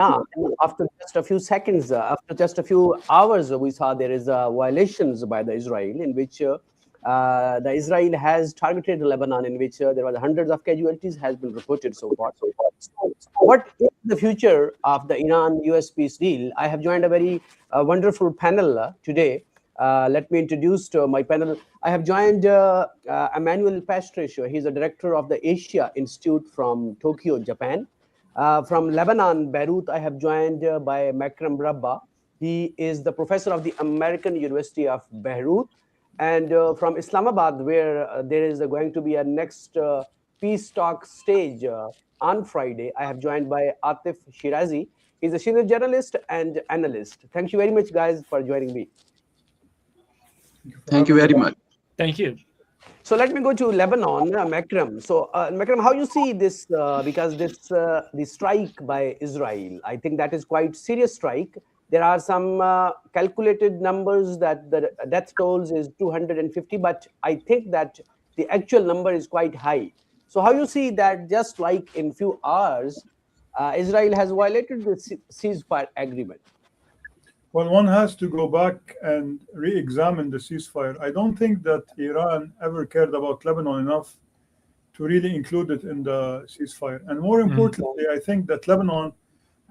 after just a few seconds, after just a few hours, we saw there is violations by the Israel in which the Israel has targeted Lebanon, in which there were hundreds of casualties has been reported so far. So, what is the future of the Iran-US peace deal? I have joined a very wonderful panel today. Let me introduce to my panel. I have joined Emanuel Pastreich. He's the director of the Asia Institute from Tokyo, Japan. From Lebanon, Beirut, I have joined by Makram Rabah. He is the professor of the American University of Beirut. And from Islamabad, where there is going to be a next peace talk stage on Friday, I have joined by Atif Shirazi. He's a senior journalist and analyst. Thank you very much, guys, for joining me. Thank you very much. Thank you. So let me go to Lebanon, Makram. So Makram, how you see this? Because this the strike by Israel, I think that is quite serious strike. There are some calculated numbers that the death tolls is 250, but I think that the actual number is quite high. So how you see that just like in few hours, Israel has violated the ceasefire agreement? Well, one has to go back and re-examine the ceasefire. I don't think that Iran ever cared about Lebanon enough to really include it in the ceasefire. And more importantly, I think that Lebanon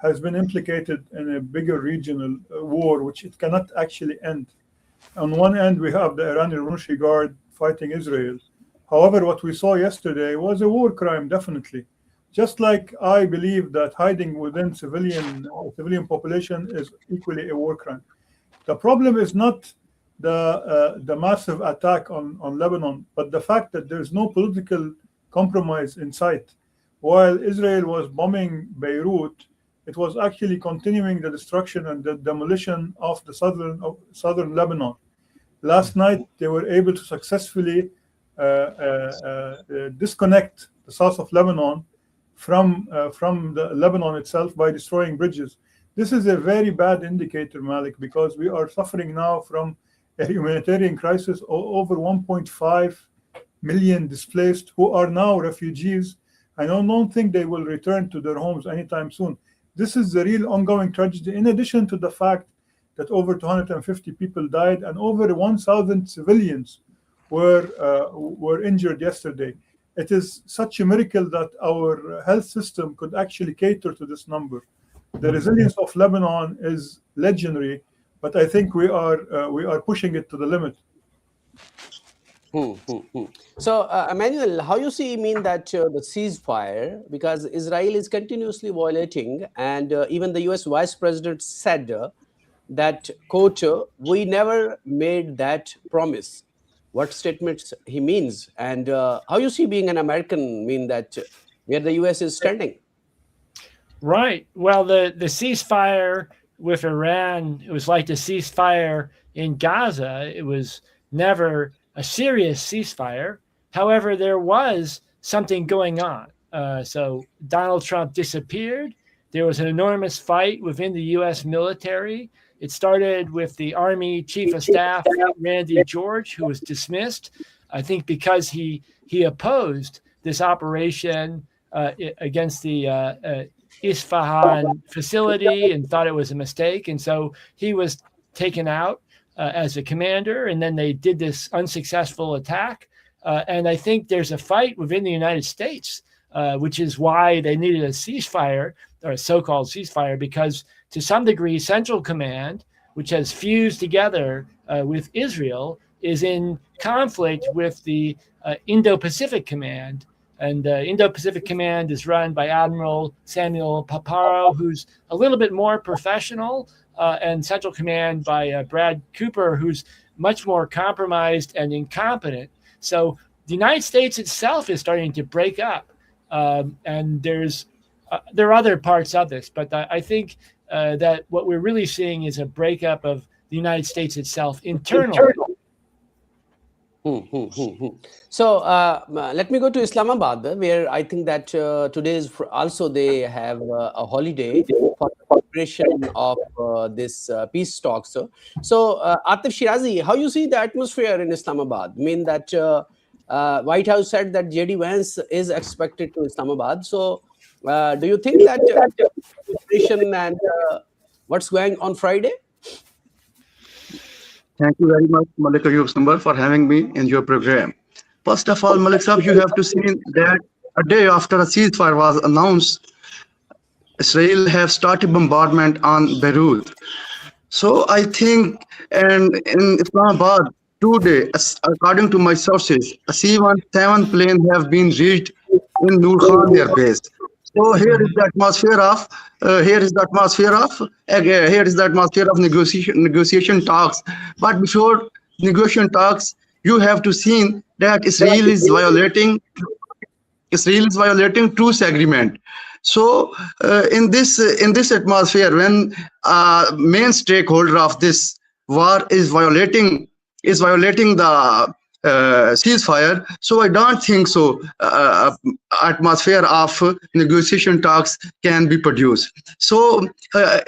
has been implicated in a bigger regional war, which it cannot actually end. On one end, we have the Iranian Revolutionary Guard fighting Israel. However, what we saw yesterday was a war crime, definitely. Just like I believe that hiding within civilian population is equally a war crime. The problem is not the massive attack on Lebanon, but the fact that there is no political compromise in sight. While Israel was bombing Beirut, it was actually continuing the destruction and the demolition of the southern Lebanon. Last night, they were able to successfully disconnect the south of Lebanon from the Lebanon itself by destroying bridges. This is a very bad indicator, Malik, because we are suffering now from a humanitarian crisis. Over 1.5 million displaced who are now refugees. I don't think they will return to their homes anytime soon. This is the real ongoing tragedy, in addition to the fact that over 250 people died and over 1,000 civilians were injured yesterday. It is such a miracle that our health system could actually cater to this number. The resilience of Lebanon is legendary, but I think we are pushing it to the limit. So, Emanuel, how you see that the ceasefire, because Israel is continuously violating, and even the U.S. Vice President said that, quote, we never made that promise. What statements he means, and how you see being an American mean that where the U.S. is standing? Right. Well, the ceasefire with Iran, it was like the ceasefire in Gaza. It was never a serious ceasefire. However, there was something going on. So Donald Trump disappeared. There was an enormous fight within the U.S. military. It started with the Army Chief of Staff, Randy George, who was dismissed, I think because he opposed this operation against the Isfahan facility and thought it was a mistake. And so he was taken out as a commander, and then they did this unsuccessful attack. And I think there's a fight within the United States, which is why they needed a ceasefire, or a so-called ceasefire, because to some degree, Central Command, which has fused together with Israel, is in conflict with the Indo-Pacific Command. And Indo-Pacific Command is run by Admiral Samuel Paparo, who's a little bit more professional, and Central Command by Brad Cooper, who's much more compromised and incompetent. So the United States itself is starting to break up. And there are other parts of this, but I think that what we're really seeing is a breakup of the United States itself internally. So let me go to Islamabad, where I think that today is also they have a holiday for the preparation of this peace talks. So Atif Shirazi, how you see the atmosphere in Islamabad? I mean that White House said that J.D. Vance is expected to Islamabad. So Do you think that operation and what's going on Friday? Thank you very much, Malik Ayub Sambar, for having me in your program. First of all, Malik Sahab, you have to see that a day after a ceasefire was announced, Israel have started bombardment on Beirut. So I think, and in Islamabad today, according to my sources, a C-17 plane have been reached in Nur Khan Air Base. So here is the atmosphere of negotiation talks. But before negotiation talks, you have to see that Israel is violating truce agreement. So in this atmosphere, when main stakeholder of this war is violating the ceasefire, so I don't think so. Atmosphere of negotiation talks can be produced. So I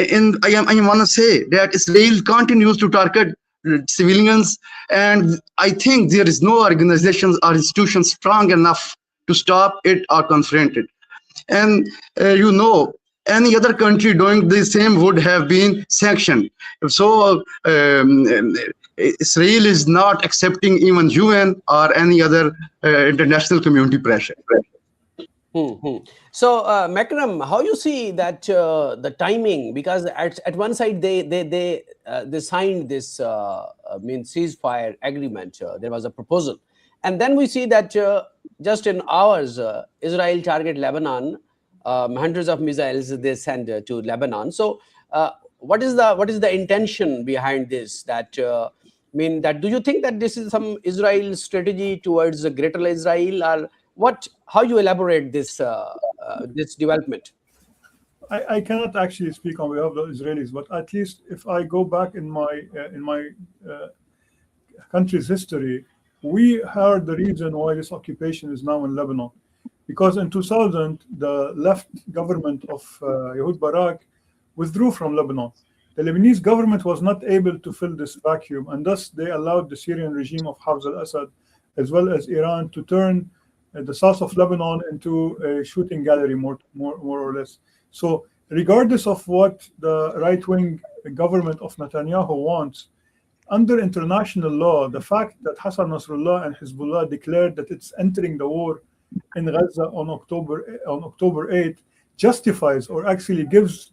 want to say that Israel continues to target civilians, and I think there is no organizations or institutions strong enough to stop it or confront it. And any other country doing the same would have been sanctioned. So Israel is not accepting even UN or any other international community pressure. So, Makram, how you see that the timing? Because at one side they signed this ceasefire agreement. There was a proposal, and then we see that just in hours, Israel target Lebanon. Hundreds of missiles they send to Lebanon. So, what is the intention behind this? That do you think that this is some Israel strategy towards greater Israel, or what? How you elaborate this this development? I cannot actually speak on behalf of the Israelis, but at least if I go back in my country's history, we heard the reason why this occupation is now in Lebanon. Because in 2000, the left government of Ehud Barak withdrew from Lebanon. The Lebanese government was not able to fill this vacuum, and thus they allowed the Syrian regime of Hafez al-Assad, as well as Iran, to turn the south of Lebanon into a shooting gallery, more or less. So regardless of what the right-wing government of Netanyahu wants, under international law, the fact that Hassan Nasrallah and Hezbollah declared that it's entering the war in Gaza on October 8th justifies or actually gives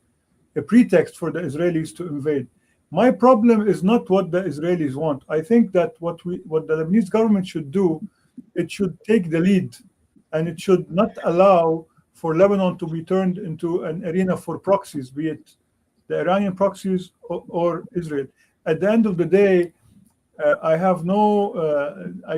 a pretext for the Israelis to invade. My problem is not what the Israelis want. I think that what the Lebanese government should do, it should take the lead, and it should not allow for Lebanon to be turned into an arena for proxies, be it the Iranian proxies or Israel. At the end of the day, I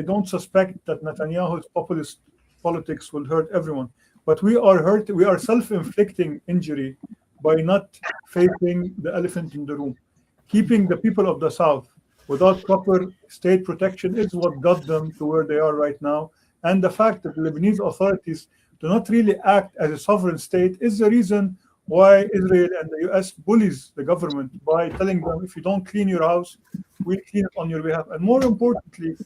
don't suspect that Netanyahu's populist politics will hurt everyone, but we are self-inflicting injury by not facing the elephant in the room. Keeping the people of the south without proper state protection is what got them to where they are right now, and the fact that the Lebanese authorities do not really act as a sovereign state is the reason why Israel and the US bullies the government by telling them, if you don't clean your house, we'll clean it on your behalf. And more importantly,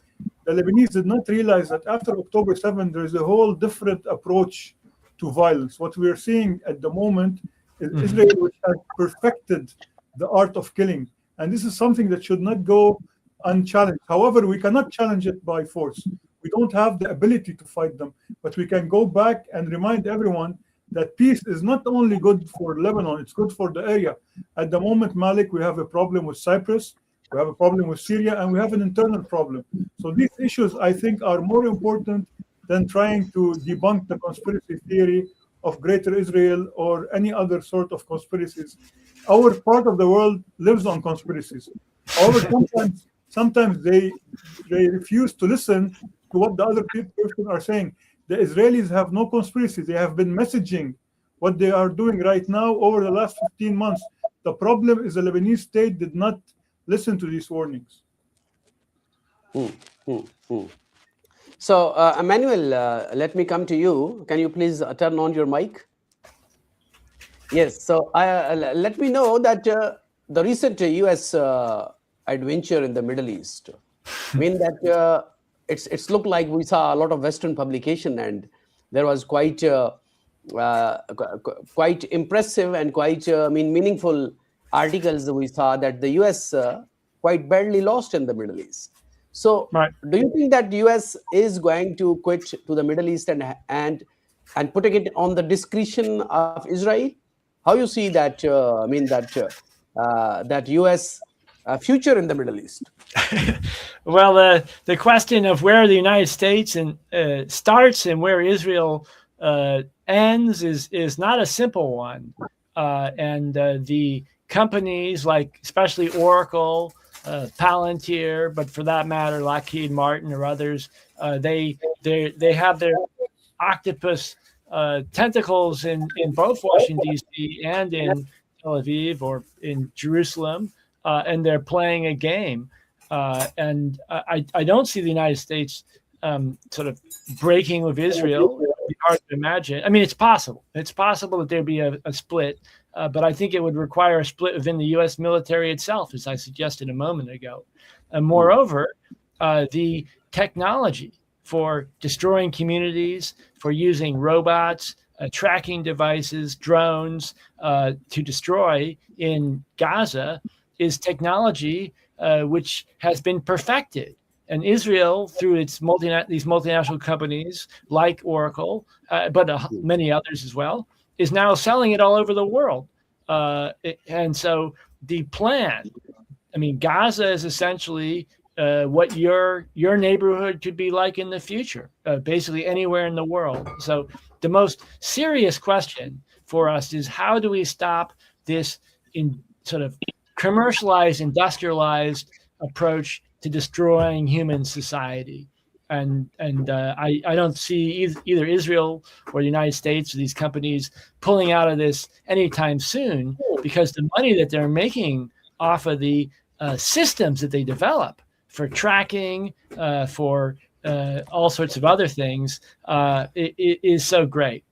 the Lebanese did not realize that after October 7th, there is a whole different approach to violence. What we are seeing at the moment is Israel, which has perfected the art of killing. And this is something that should not go unchallenged. However, we cannot challenge it by force. We don't have the ability to fight them, but we can go back and remind everyone that peace is not only good for Lebanon, it's good for the area. At the moment, Malik, we have a problem with Cyprus, we have a problem with Syria, and we have an internal problem. So these issues, I think, are more important than trying to debunk the conspiracy theory of Greater Israel or any other sort of conspiracies. Our part of the world lives on conspiracies. However, sometimes they refuse to listen to what the other people are saying. The Israelis have no conspiracy. They have been messaging what they are doing right now over the last 15 months. The problem is the Lebanese state did not listen to these warnings. So, Emanuel, let me come to you. Can you please turn on your mic? Yes. So, let me know that the recent US adventure in the Middle East, it's looked like we saw a lot of Western publication, and there was quite quite impressive and quite meaningful articles we saw that the US quite badly lost in the Middle East. So, Right. do you think that the US is going to quit to the Middle East and putting it on the discretion of Israel? How you see that? That US future in the Middle East? Well, the question of where the United States starts and where Israel ends is not a simple one, and the companies like especially Oracle, Palantir, but for that matter, Lockheed Martin or others, they have their octopus tentacles in both Washington D.C. and in Tel Aviv or in Jerusalem, and they're playing a game. And I don't see the United States sort of breaking with Israel. It'd be hard to imagine. I mean, it's possible. It's possible that there'd be a split, but I think it would require a split within the U.S. military itself, as I suggested a moment ago. And moreover, the technology for destroying communities, for using robots, tracking devices, drones to destroy in Gaza is technology which has been perfected. And Israel, through its these multinational companies like Oracle, but many others as well, is now selling it all over the world. And so the plan, I mean, Gaza is essentially what your neighborhood could be like in the future, basically anywhere in the world. So the most serious question for us is how do we stop this in sort of commercialized, industrialized approach to destroying human society? And I don't see either Israel or the United States or these companies pulling out of this anytime soon, because the money that they're making off of the systems that they develop for tracking, for all sorts of other things, it is so great.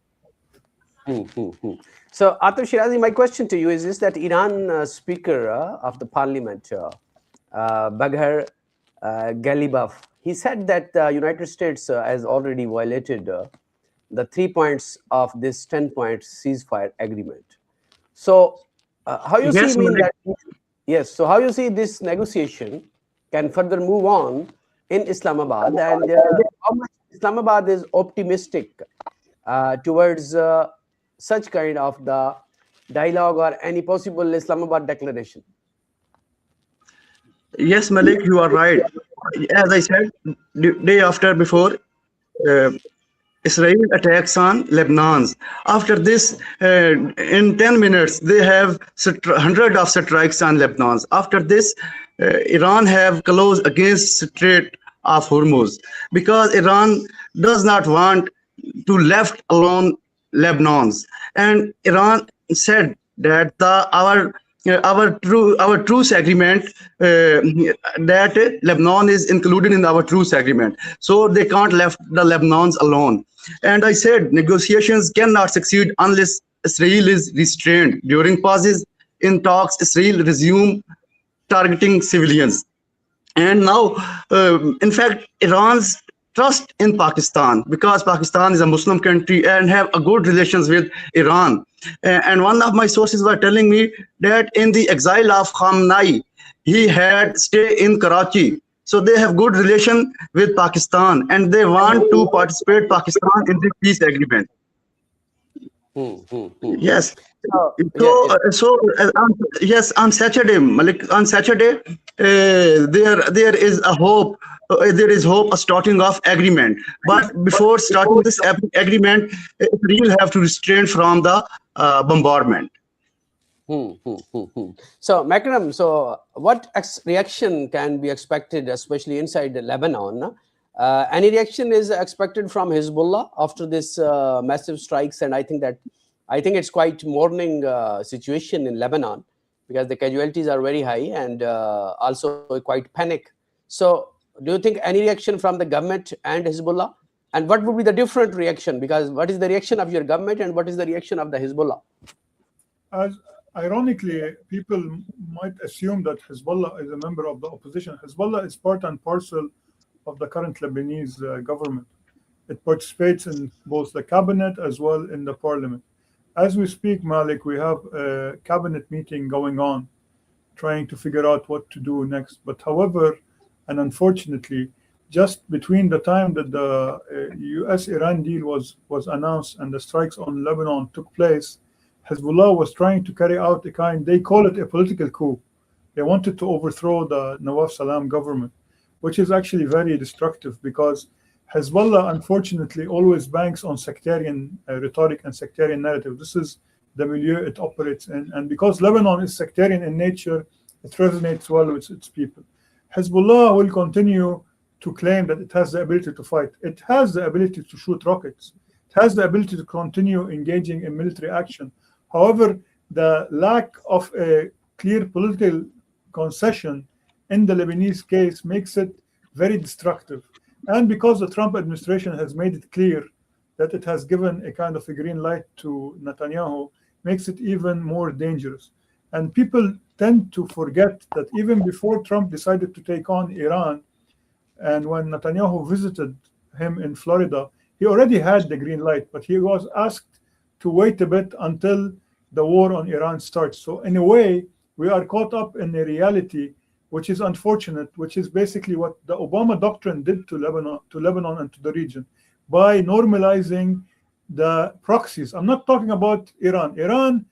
So, Atif Shirazi, my question to you is that Iran Speaker of the Parliament, Baghar Ghalibaf, he said that the United States has already violated the 3 points of this 10-point ceasefire agreement. So, how you Yes, see that? Yes. So, how you see this negotiation can further move on in Islamabad, and how much Islamabad is optimistic towards such kind of the dialogue or any possible Islamabad declaration? Yes, Malik, you are right. As I said, day after before, Israel attacks on Lebanon. After this, in 10 minutes, they have hundreds of strikes on Lebanon. After this, Iran have closed against Strait of Hormuz because Iran does not want to left alone Lebanon. And Iran said that our truce agreement, that Lebanon is included in our truce agreement, so they can't left the Lebanons alone. And I said negotiations cannot succeed unless Israel is restrained. During pauses in talks, Israel resumed targeting civilians. And now, in fact, Iran's trust in Pakistan, because Pakistan is a Muslim country and have a good relations with Iran. And one of my sources were telling me that in the exile of Khamenei, he had stay in Karachi. So they have good relation with Pakistan and they want to participate Pakistan in the peace agreement. Yes. Yes, on Saturday, Malik, on Saturday, there is a hope. There is hope of starting off agreement, but before starting this agreement, we will have to restrain from the bombardment. So, Makram, so what reaction can be expected, especially inside Lebanon? Any reaction is expected from Hezbollah after this massive strikes, and I think it's quite mourning situation in Lebanon because the casualties are very high and also quite panic. So, do you think any reaction from the government and Hezbollah? And what would be the different reaction? Because what is the reaction of your government and what is the reaction of the Hezbollah? As ironically, people might assume that Hezbollah is a member of the opposition. Hezbollah is part and parcel of the current Lebanese government. It participates in both the cabinet as well in the parliament. As we speak, Malik, we have a cabinet meeting going on, trying to figure out what to do next. But however, and unfortunately, just between the time that the US-Iran deal was announced and the strikes on Lebanon took place, Hezbollah was trying to carry out they call it a political coup. They wanted to overthrow the Nawaf Salam government, which is actually very destructive because Hezbollah, unfortunately, always banks on sectarian rhetoric and sectarian narrative. This is the milieu it operates in. And because Lebanon is sectarian in nature, it resonates well with its people. Hezbollah will continue to claim that it has the ability to fight. It has the ability to shoot rockets. It has the ability to continue engaging in military action. However, the lack of a clear political concession in the Lebanese case makes it very destructive. And because the Trump administration has made it clear that it has given a kind of a green light to Netanyahu, makes it even more dangerous. And people tend to forget that even before Trump decided to take on Iran, and when Netanyahu visited him in Florida, he already had the green light, but he was asked to wait a bit until the war on Iran starts. So in a way, we are caught up in a reality which is unfortunate, which is basically what the Obama doctrine did to Lebanon and to the region by normalizing the proxies. I'm not talking about Iran. Iran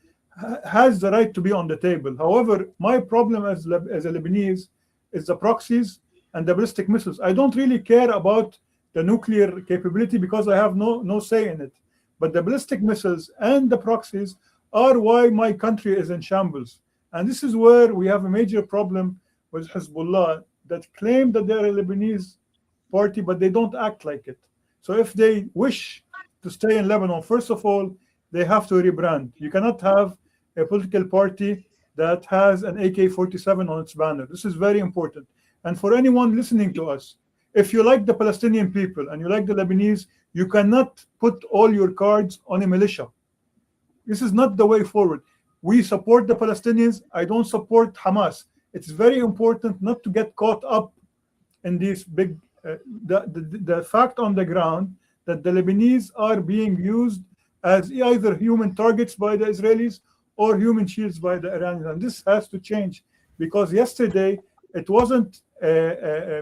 has the right to be on the table. However, my problem as a Lebanese is the proxies and the ballistic missiles. I don't really care about the nuclear capability because I have no say in it. But the ballistic missiles and the proxies are why my country is in shambles. And this is where we have a major problem with Hezbollah that claim that they're a Lebanese party, but they don't act like it. So if they wish to stay in Lebanon, first of all, they have to rebrand. You cannot have a political party that has an AK-47 on its banner. This is very important. And for anyone listening to us, if you like the Palestinian people and you like the Lebanese, you cannot put all your cards on a militia. This is not the way forward. We support the Palestinians. I don't support Hamas. It's very important not to get caught up in these big, the fact on the ground that the Lebanese are being used as either human targets by the Israelis or human shields by the Iranians. And this has to change because yesterday it wasn't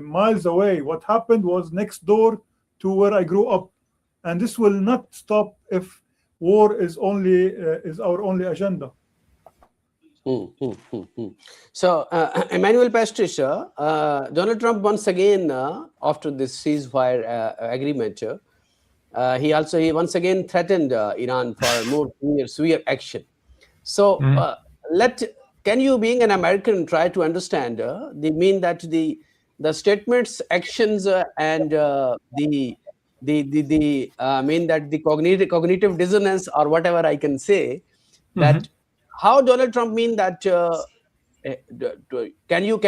miles away. What happened was next door to where I grew up. And this will not stop if war is our only agenda. So, Emanuel Pastreich, Donald Trump once again, after this ceasefire agreement, he once again threatened Iran for more severe action. So, can you, being an American, try to understand the statements, actions, and the cognitive dissonance, or whatever I can say, that how Donald Trump mean that can you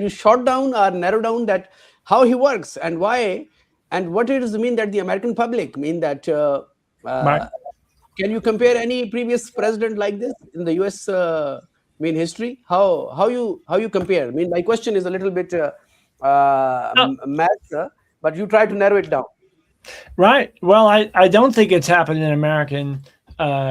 short down or narrow down that how he works and why and what it does mean that the American public mean that can you compare any previous president like this in the US history? How you compare? I mean, my question is a little bit math, but you try to narrow it down. Right. Well, I don't think it's happened in American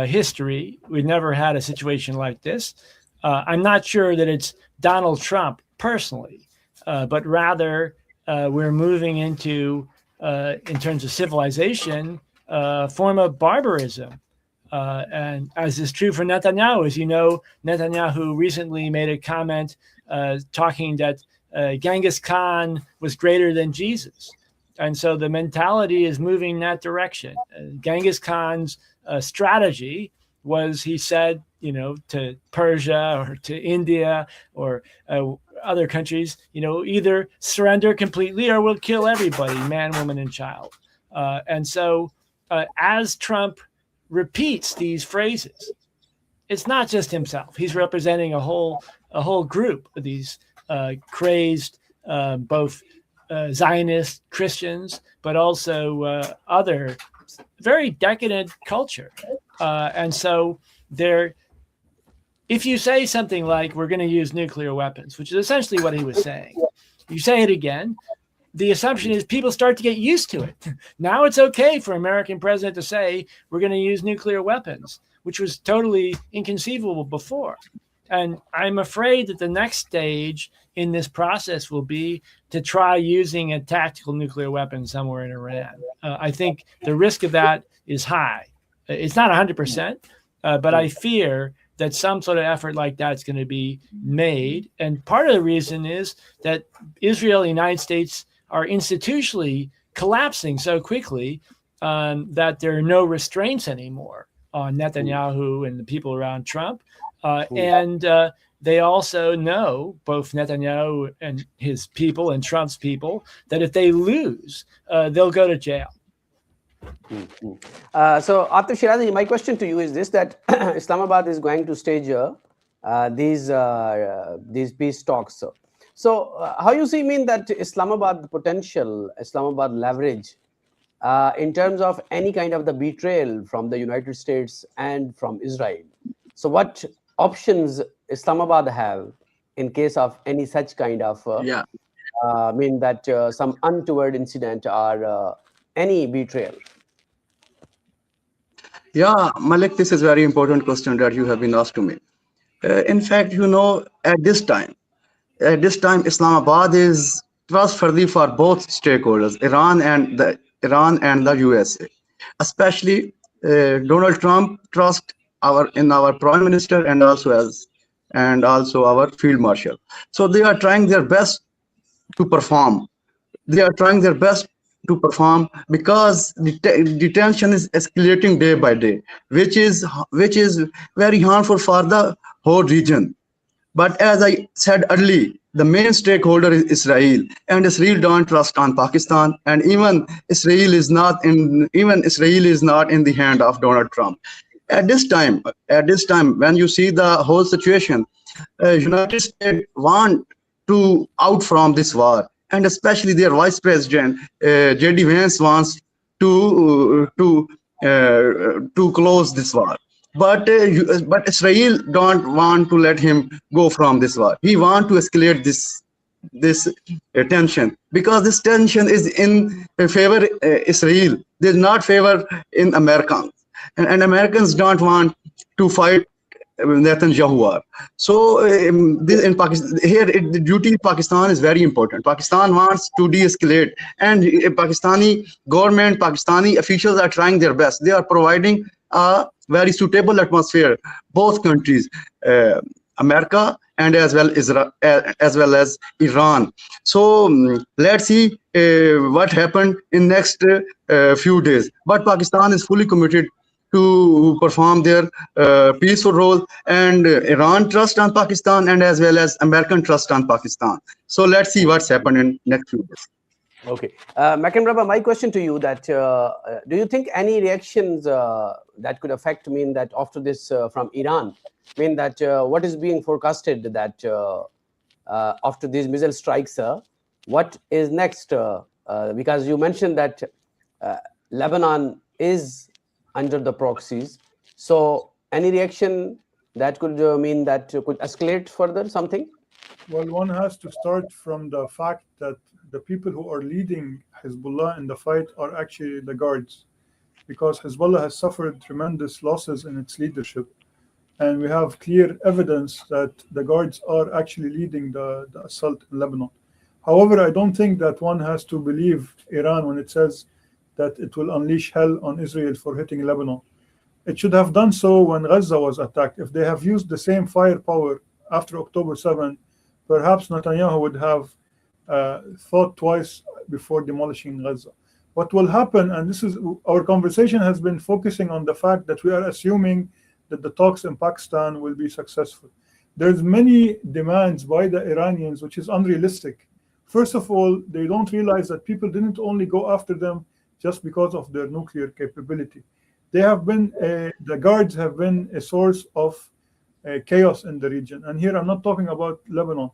history. We've never had a situation like this. I'm not sure that it's Donald Trump personally, but rather we're moving into, in terms of civilization, a form of barbarism. And as is true for Netanyahu, as you know, Netanyahu recently made a comment talking that Genghis Khan was greater than Jesus. And so the mentality is moving in that direction. Genghis Khan's strategy was, he said, to Persia or to India or other countries, either surrender completely or we'll kill everybody, man, woman, and child. And so as Trump repeats these phrases, it's not just himself. He's representing a whole group of these crazed, both Zionist Christians, but also other very decadent culture. And so if you say something like, we're going to use nuclear weapons, which is essentially what he was saying, you say it again, the assumption is people start to get used to it. Now it's okay for American president to say we're going to use nuclear weapons, which was totally inconceivable before. And I'm afraid that the next stage in this process will be to try using a tactical nuclear weapon somewhere in Iran. I think the risk of that is high. It's not 100%, but I fear that some sort of effort like that is going to be made. And part of the reason is that Israel and the United States are institutionally collapsing so quickly that there are no restraints anymore on Netanyahu and the people around Trump. And they also know, both Netanyahu and his people and Trump's people, that if they lose, they'll go to jail. So, Atif, Shirazi, my question to you is this: that Islamabad is going to stage these peace talks. So, how you see that Islamabad potential, Islamabad leverage, in terms of any kind of the betrayal from the United States and from Israel? So, what options Islamabad have in case of any such kind of some untoward incident or any betrayal? Yeah, Malik, this is a very important question that you have been asked to me. In fact, at this time, Islamabad is trustworthy for both stakeholders, Iran and the USA. Especially Donald Trump trusts our Prime Minister and also our Field Marshal. So they are trying their best to perform. Because the tension is escalating day by day, which is very harmful for the whole region. But as I said earlier, the main stakeholder is Israel, and Israel don't trust on Pakistan, and even Israel is not in the hand of Donald Trump. At this time, when you see the whole situation, United States want to out from this war. And especially their Vice President J.D. Vance wants to close this war, but Israel don't want to let him go from this war. He want to escalate this tension, because this tension is in favor Israel. There's not favor in Americans, and Americans don't want to fight Netanyahu. So in Pakistan, here the duty of Pakistan is very important. Pakistan wants to de-escalate, and Pakistani government, Pakistani officials are trying their best. They are providing a very suitable atmosphere, both countries, America and as well as Iran. So let's see what happened in next few days. But Pakistan is fully committed to perform their peaceful role, and Iran trust on Pakistan and as well as American trust on Pakistan. So let's see what's happened in next few days. Okay, Makram, Rabah, my question to you: that do you think any reactions that could affect that after this from Iran, that what is being forecasted that after these missile strikes, what is next? Because you mentioned that Lebanon is under the proxies. So any reaction that could could escalate further something? Well, one has to start from the fact that the people who are leading Hezbollah in the fight are actually the guards, because Hezbollah has suffered tremendous losses in its leadership. And we have clear evidence that the guards are actually leading the assault in Lebanon. However, I don't think that one has to believe Iran when it says that it will unleash hell on Israel for hitting Lebanon. It should have done so when Gaza was attacked. If they have used the same firepower after October 7, perhaps Netanyahu would have thought twice before demolishing Gaza. What will happen, and this is our conversation has been focusing on the fact that we are assuming that the talks in Pakistan will be successful. There's many demands by the Iranians which is unrealistic. First of all, they don't realize that people didn't only go after them just because of their nuclear capability. They have been, the guards have been a source of chaos in the region. And here I'm not talking about Lebanon.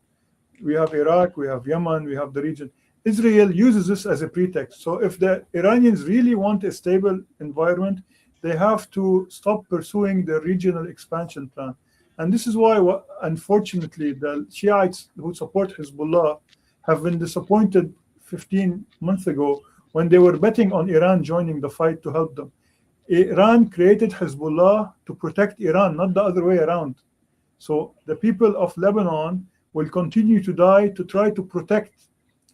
We have Iraq, we have Yemen, we have the region. Israel uses this as a pretext. So if the Iranians really want a stable environment, they have to stop pursuing their regional expansion plan. And this is why, unfortunately, the Shiites who support Hezbollah have been disappointed 15 months ago when they were betting on Iran joining the fight to help them. Iran created Hezbollah to protect Iran, not the other way around. So the people of Lebanon will continue to die to try to protect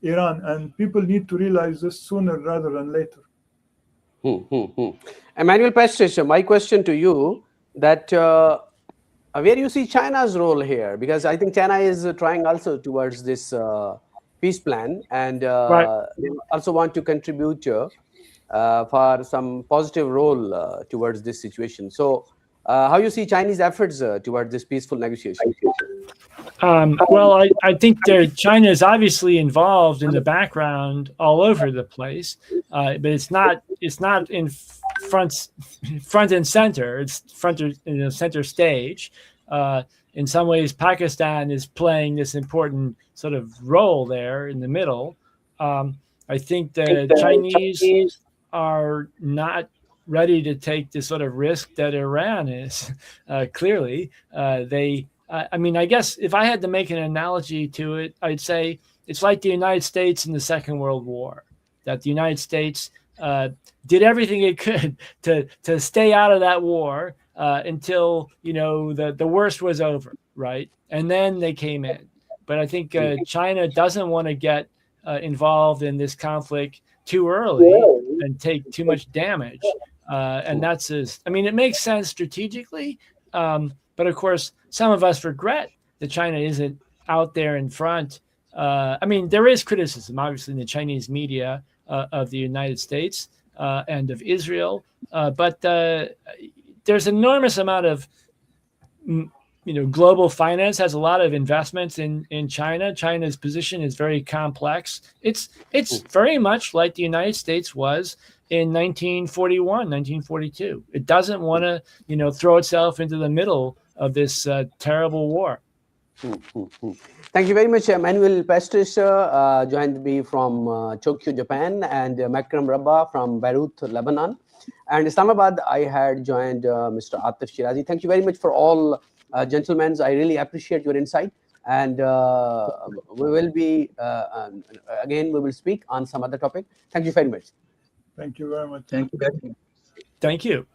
Iran, and people need to realize this sooner rather than later. Emanuel Pastreich, my question to you, that where you see China's role here, because I think China is trying also towards this peace plan, and Right. they also want to contribute for some positive role towards this situation. So how you see Chinese efforts towards this peaceful negotiation? Well, I think China is obviously involved in the background all over the place, but it's not in front and center. It's center stage. In some ways, Pakistan is playing this important sort of role there in the middle. I think the Chinese are not ready to take the sort of risk that Iran is. Clearly, I mean, I guess if I had to make an analogy to it, I'd say it's like the United States in the Second World War, that the United States did everything it could to stay out of that war until, the worst was over, right? And then they came in. But I think China doesn't want to get involved in this conflict too early and take too much damage. And it makes sense strategically. But of course, some of us regret that China isn't out there in front. There is criticism, obviously, in the Chinese media of the United States and of Israel. But there's enormous amount of, global finance has a lot of investments in China. China's position is very complex. It's very much like the United States was in 1941, 1942. It doesn't want to, throw itself into the middle of this terrible war. Thank you very much, Emanuel Pastreich joined me from Tokyo, Japan, and Makram Rabah from Beirut, Lebanon. And Islamabad, I had joined Mr. Atif Shirazi. Thank you very much for all gentlemen. I really appreciate your insight. And we will be, again, we will speak on some other topic. Thank you very much. Thank you very much. Thank you. Thank you.